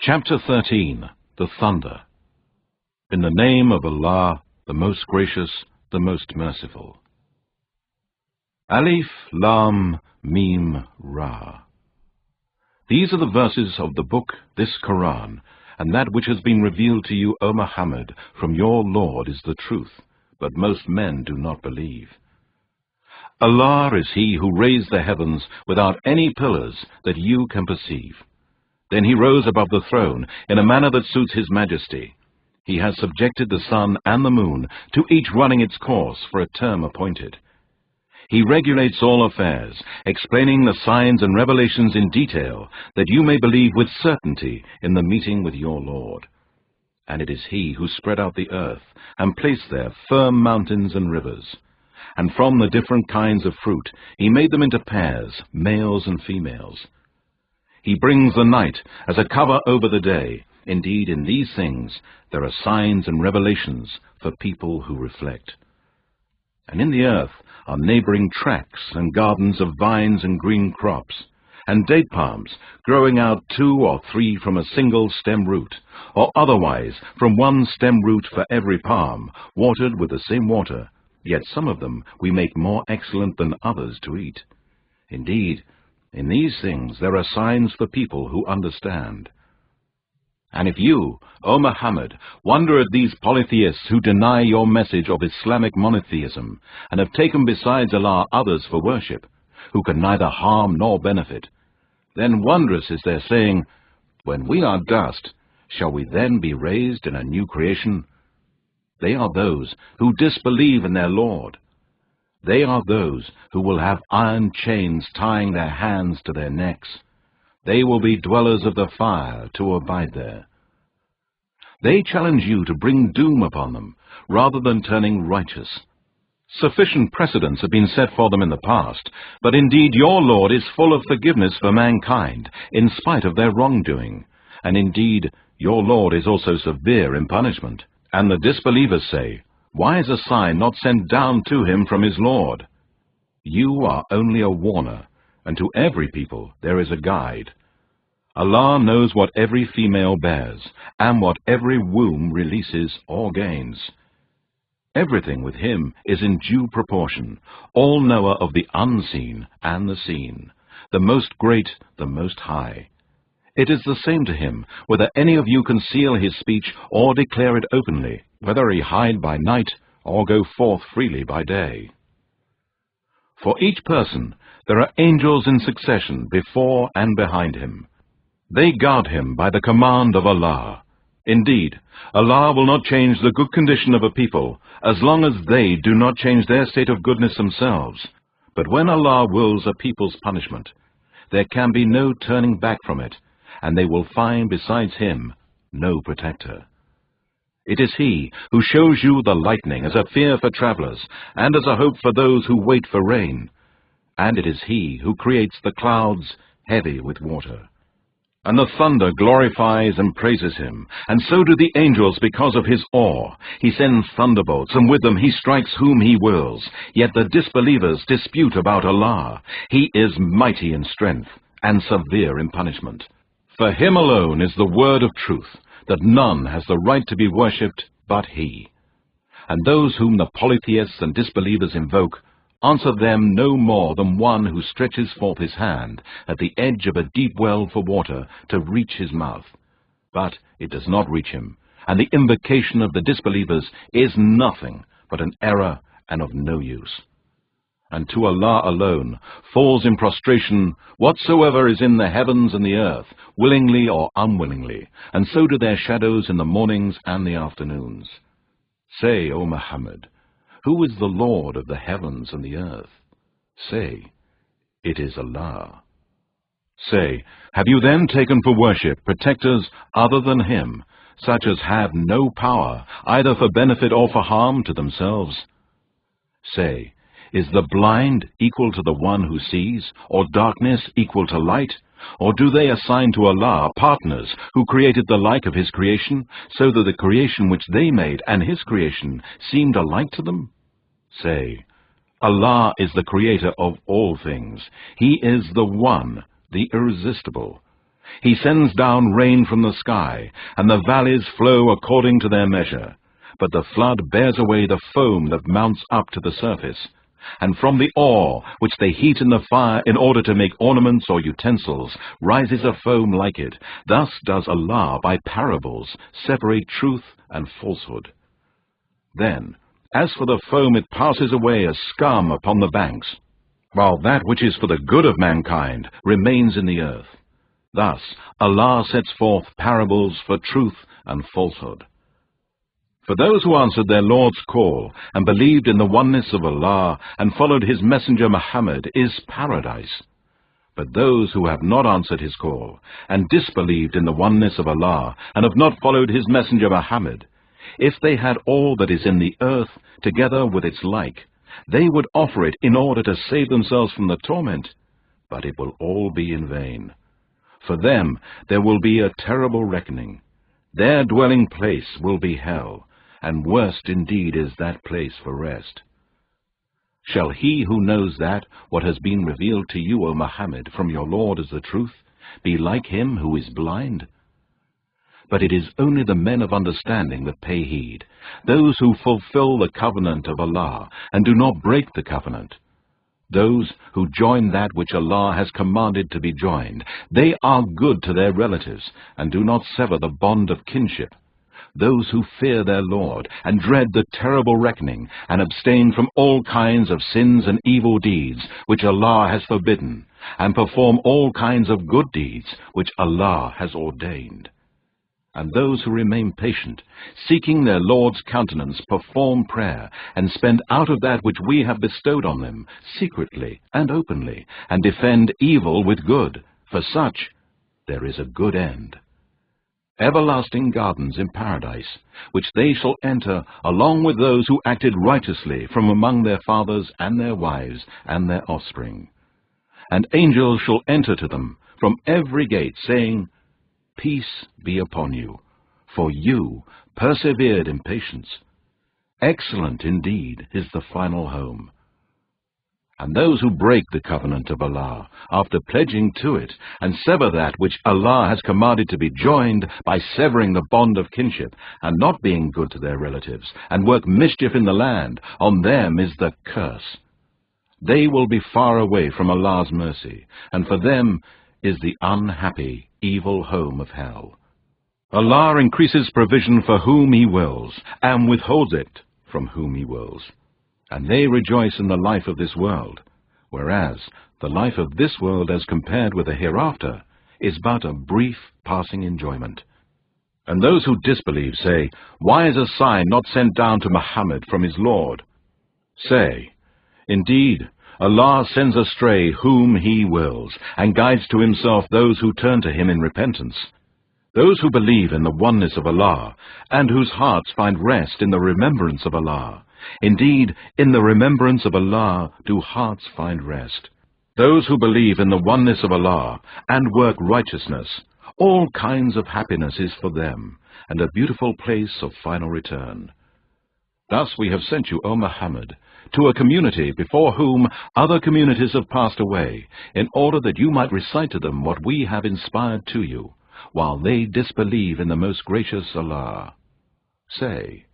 Chapter 13. The Thunder. In the name of Allah, the most gracious, the most merciful. Alif, Lam, Mim, Ra. These are the verses of the book, this Quran, and that which has been revealed to you, O Muhammad, from your Lord is the truth, but most men do not believe. Allah is He who raised the heavens without any pillars that you can perceive. Then He rose above the throne in a manner that suits His majesty. He has subjected the sun and the moon, to each running its course for a term appointed. He regulates all affairs, explaining the signs and revelations in detail, that you may believe with certainty in the meeting with your Lord. And it is He who spread out the earth, and placed there firm mountains and rivers. And from the different kinds of fruit He made them into pairs, males and females. He brings the night as a cover over the day. Indeed, in these things there are signs and revelations for people who reflect. And in the earth are neighboring tracts and gardens of vines and green crops, and date palms growing out 2 or 3 from a single stem root, or otherwise from one stem root for every palm, watered with the same water, yet some of them we make more excellent than others to eat. Indeed, in these things there are signs for people who understand. And if you, O Muhammad, wonder at these polytheists who deny your message of Islamic monotheism, and have taken besides Allah others for worship, who can neither harm nor benefit, then wondrous is their saying, when we are dust, shall we then be raised in a new creation? They are those who disbelieve in their Lord. They are those who will have iron chains tying their hands to their necks. They will be dwellers of the fire to abide there. They challenge you to bring doom upon them, rather than turning righteous. Sufficient precedents have been set for them in the past, but indeed your Lord is full of forgiveness for mankind, in spite of their wrongdoing. And indeed, your Lord is also severe in punishment. And the disbelievers say, why is a sign not sent down to him from his Lord? You are only a warner, and to every people there is a guide. Allah knows what every female bears, and what every womb releases or gains. Everything with Him is in due proportion, all knower of the unseen and the seen, the most great, the most high. It is the same to Him, whether any of you conceal His speech or declare it openly, whether He hide by night or go forth freely by day. For each person there are angels in succession before and behind him. They guard him by the command of Allah. Indeed, Allah will not change the good condition of a people as long as they do not change their state of goodness themselves. But when Allah wills a people's punishment, there can be no turning back from it, and they will find besides Him no protector. It is He who shows you the lightning as a fear for travelers, and as a hope for those who wait for rain. And it is He who creates the clouds heavy with water. And the thunder glorifies and praises Him, and so do the angels because of His awe. He sends thunderbolts, and with them He strikes whom He wills. Yet the disbelievers dispute about Allah. He is mighty in strength, and severe in punishment. For Him alone is the word of truth, that none has the right to be worshipped but He. And those whom the polytheists and disbelievers invoke, answer them no more than one who stretches forth his hand at the edge of a deep well for water to reach his mouth. But it does not reach him, and the invocation of the disbelievers is nothing but an error and of no use. And to Allah alone falls in prostration whatsoever is in the heavens and the earth, willingly or unwillingly, and so do their shadows in the mornings and the afternoons. Say, O Muhammad, who is the Lord of the heavens and the earth? Say, it is Allah. Say, have you then taken for worship protectors other than Him, such as have no power, either for benefit or for harm to themselves? Say, is the blind equal to the one who sees, or darkness equal to light? Or do they assign to Allah partners who created the like of His creation, so that the creation which they made and His creation seemed alike to them? Say, Allah is the creator of all things. He is the One, the Irresistible. He sends down rain from the sky, and the valleys flow according to their measure. But the flood bears away the foam that mounts up to the surface. And from the ore, which they heat in the fire in order to make ornaments or utensils, rises a foam like it. Thus does Allah by parables separate truth and falsehood. Then, as for the foam, it passes away as scum upon the banks, while that which is for the good of mankind remains in the earth. Thus Allah sets forth parables for truth and falsehood. For those who answered their Lord's call and believed in the oneness of Allah and followed His messenger Muhammad is paradise. But those who have not answered His call and disbelieved in the oneness of Allah and have not followed His messenger Muhammad, if they had all that is in the earth together with its like, they would offer it in order to save themselves from the torment, but it will all be in vain. For them there will be a terrible reckoning. Their dwelling place will be hell, and worst indeed is that place for rest. Shall he who knows that what has been revealed to you, O Muhammad, from your Lord as the truth, be like him who is blind? But it is only the men of understanding that pay heed, those who fulfill the covenant of Allah and do not break the covenant. Those who join that which Allah has commanded to be joined, they are good to their relatives and do not sever the bond of kinship. Those who fear their Lord and dread the terrible reckoning and abstain from all kinds of sins and evil deeds which Allah has forbidden, and perform all kinds of good deeds which Allah has ordained. And those who remain patient, seeking their Lord's countenance, perform prayer, and spend out of that which we have bestowed on them, secretly and openly, and defend evil with good. For such there is a good end. Everlasting gardens in paradise, which they shall enter along with those who acted righteously from among their fathers and their wives and their offspring. And angels shall enter to them from every gate, saying, Peace be upon you, for you persevered in patience. Excellent indeed is the final home. And those who break the covenant of Allah, after pledging to it, and sever that which Allah has commanded to be joined by severing the bond of kinship, and not being good to their relatives, and work mischief in the land, on them is the curse. They will be far away from Allah's mercy, and for them is the unhappy, evil home of hell. Allah increases provision for whom He wills, and withholds it from whom He wills. And they rejoice in the life of this world, whereas the life of this world as compared with the hereafter is but a brief passing enjoyment. And those who disbelieve say, Why is a sign not sent down to Muhammad from his Lord? Say, Indeed, Allah sends astray whom He wills, and guides to Himself those who turn to Him in repentance. Those who believe in the oneness of Allah, and whose hearts find rest in the remembrance of Allah. Indeed, in the remembrance of Allah do hearts find rest. Those who believe in the oneness of Allah and work righteousness, all kinds of happiness is for them, and a beautiful place of final return. Thus we have sent you, O Muhammad, to a community before whom other communities have passed away, in order that you might recite to them what we have inspired to you, while they disbelieve in the most gracious Allah. Say,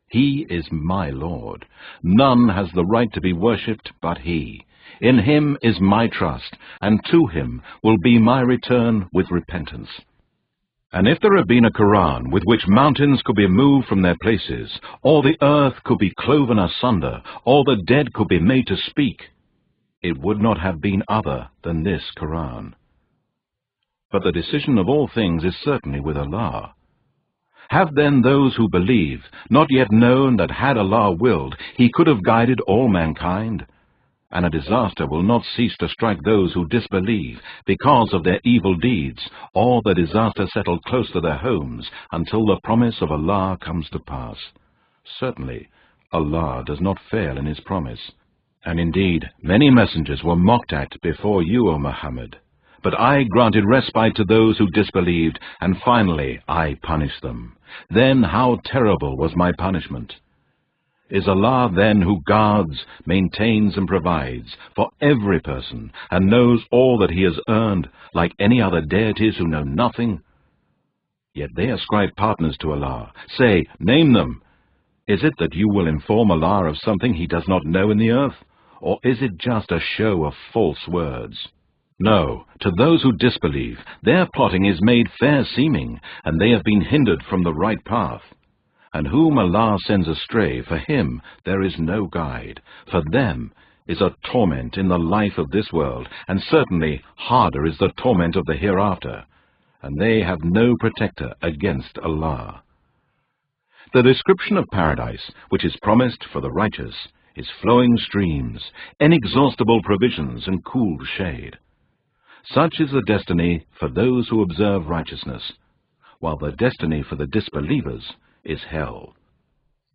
He is my Lord. None has the right to be worshipped but He. In Him is my trust, and to Him will be my return with repentance. And if there had been a Quran with which mountains could be moved from their places, or the earth could be cloven asunder, or the dead could be made to speak, it would not have been other than this Quran. But the decision of all things is certainly with Allah. Have then those who believe not yet known that had Allah willed, He could have guided all mankind? And a disaster will not cease to strike those who disbelieve because of their evil deeds, or the disaster settled close to their homes until the promise of Allah comes to pass. Certainly, Allah does not fail in His promise. And indeed, many messengers were mocked at before you, O Muhammad. But I granted respite to those who disbelieved, and finally I punished them. Then how terrible was my punishment! Is Allah then who guards, maintains and provides for every person and knows all that he has earned, like any other deities who know nothing? Yet they ascribe partners to Allah. Say, name them. Is it that you will inform Allah of something he does not know in the earth? Or is it just a show of false words? No, to those who disbelieve, their plotting is made fair seeming, and they have been hindered from the right path. And whom Allah sends astray, for him there is no guide. For them is a torment in the life of this world, and certainly harder is the torment of the hereafter. And they have no protector against Allah. The description of paradise, which is promised for the righteous, is flowing streams, inexhaustible provisions, and cool shade. Such is the destiny for those who observe righteousness, while the destiny for the disbelievers is hell.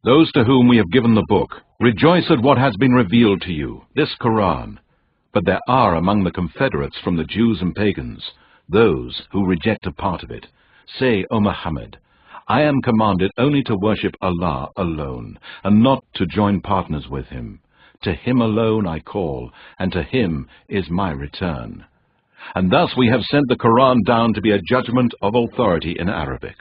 Those to whom we have given the book, rejoice at what has been revealed to you, this Quran. But there are among the confederates from the Jews and pagans, those who reject a part of it. Say, O Muhammad, I am commanded only to worship Allah alone, and not to join partners with Him. To Him alone I call, and to Him is my return. And thus we have sent the Quran down to be a judgment of authority in Arabic.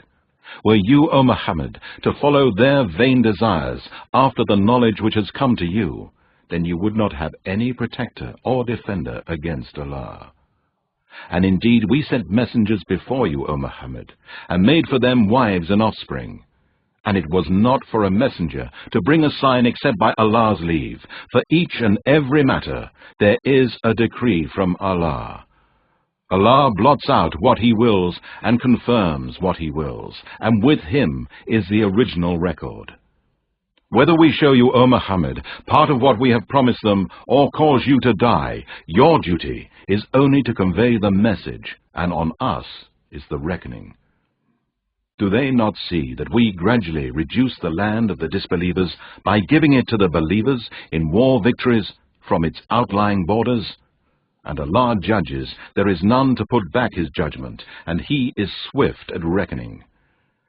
Were you, O Muhammad, to follow their vain desires after the knowledge which has come to you, then you would not have any protector or defender against Allah. And indeed we sent messengers before you, O Muhammad, and made for them wives and offspring. And it was not for a messenger to bring a sign except by Allah's leave. For each and every matter there is a decree from Allah. Allah blots out what He wills and confirms what He wills, and with Him is the original record. Whether we show you, O Muhammad, part of what we have promised them, or cause you to die, your duty is only to convey the message, and on us is the reckoning. Do they not see that we gradually reduce the land of the disbelievers by giving it to the believers in war victories from its outlying borders? And Allah judges, there is none to put back His judgment, and He is swift at reckoning.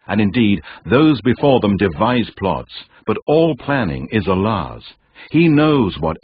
And indeed, those before them devise plots, but all planning is Allah's. He knows what